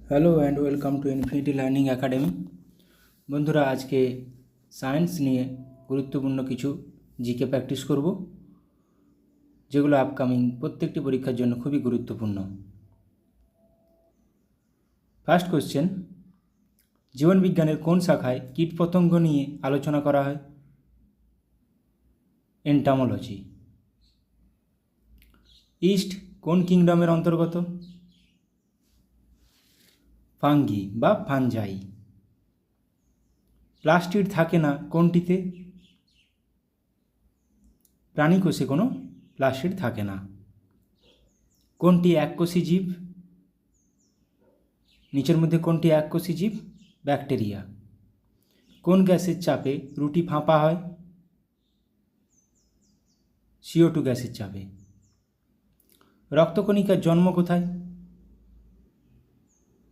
Hello and welcome to infinity learning academy. বন্ধুরা, আজকে science নিয়ে গুরুত্বপূর্ণ কিছু জিকে প্র্যাকটিস করব, যেগুলো আপকামিং প্রত্যেকটি পরীক্ষার জন্য খুবই গুরুত্বপূর্ণ। ফার্স্ট কোশ্চেন, জীবনবিজ্ঞানের কোন শাখায় কীটপতঙ্গ নিয়ে আলোচনা করা হয়? এন্টামোলজি। ইস্ট কোন কিংডমের অন্তর্গত? ফাঙ্গি বা ফানজাই। প্লাস্টিড থাকে না কোনটিতে? প্রাণীকোষে কোনো প্লাস্টিড থাকে না। কোনটি এককোষী জীব? নিচের মধ্যে কোনটি এককোষী জীব? ব্যাকটেরিয়া। কোন গ্যাসের চাপে রুটি ফাঁপা হয়? CO2 গ্যাসের চাপে। রক্তকণিকার জন্ম কোথায়?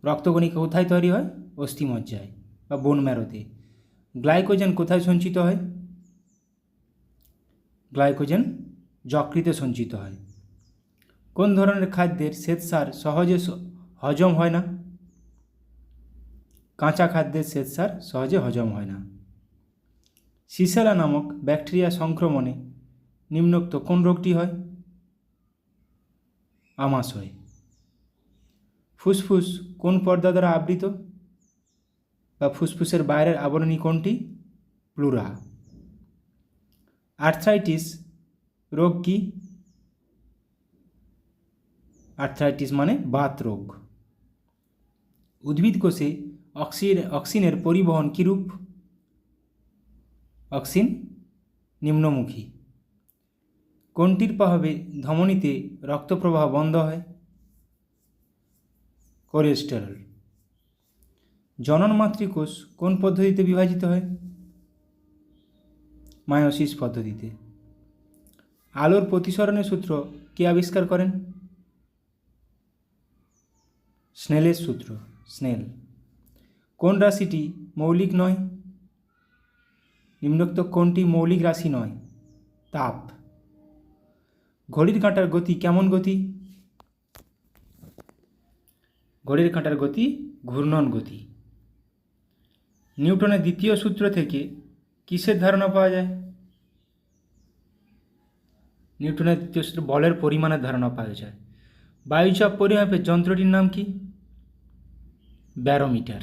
রক্তকণিকা কোথায় তৈরি হয়? অস্থিমজ্জায় বা বোন ম্যারোতে। গ্লাইকোজেন কোথায় সঞ্চিত হয়? গ্লাইকোজেন যকৃতে সঞ্চিত হয়। কোন ধরনের খাদ্যের শ্বেতসার সহজে হজম হয় না? কাঁচা খাদ্যের শ্বেতসার সহজে হজম হয় না। সিসেলা নামক ব্যাকটেরিয়া সংক্রমণে নিম্নোক্ত কোন রোগটি হয়? আমাশয়। ফুসফুস কোন পর্দা দ্বারা আবৃত বা ফুসফুসের বাইরের আবরণী কোনটি? প্লুরা। আর্থ্রাইটিস রোগ কি? আর্থ্রাইটিস মানে বাত রোগ। উদ্ভিদ কোষে অক্সিনের পরিবহন কিরূপ? অক্সিন নিম্নমুখী। কোনটির প্রভাবে ধমনীতে রক্তপ্রবাহ বন্ধ হয়? কোলেস্টেরল। জনন মাতৃকোষ কোন পদ্ধতিতে বিভাজিত হয়? মায়োসিস পদ্ধতিতে। আলোর প্রতিসরণের সূত্র কে আবিষ্কার করেন? স্নেলের সূত্র, স্নেল। কোন রাশিটি মৌলিক নয়? নিম্নোক্ত কোনটি মৌলিক রাশি নয়? তাপ। ঘড়ির কাঁটার গতি কেমন গতি? ঘড়ির কাঁটার গতি ঘূর্ণন গতি। নিউটনের দ্বিতীয় সূত্র থেকে কিসের ধারণা পাওয়া যায়? নিউটনের দ্বিতীয় সূত্রে বলের পরিমাণের ধারণা পাওয়া যায়। বায়ুচাপ পরিমাপের যন্ত্রটির নাম কি? ব্যারোমিটার।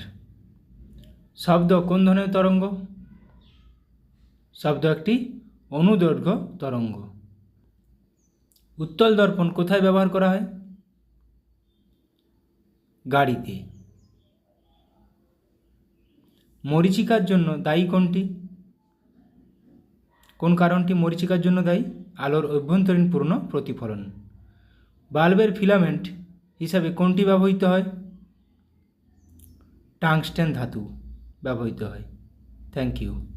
শব্দ কোন ধরনের তরঙ্গ? শব্দ একটি অনুদৈর্ঘ্য তরঙ্গ। উত্তল দর্পণ কোথায় ব্যবহার করা হয়? গাড়িতে। মরীচিকার জন্য দায়ী কোনটি? কোন কারণটি মরীচিকার জন্য দায়ী? আলোর অভ্যন্তরীণ পূর্ণ প্রতিফলন। বাল্বের ফিলামেন্ট হিসাবে কোনটি ব্যবহৃত হয়? টাংস্টেন ধাতু ব্যবহৃত হয়। Thank you.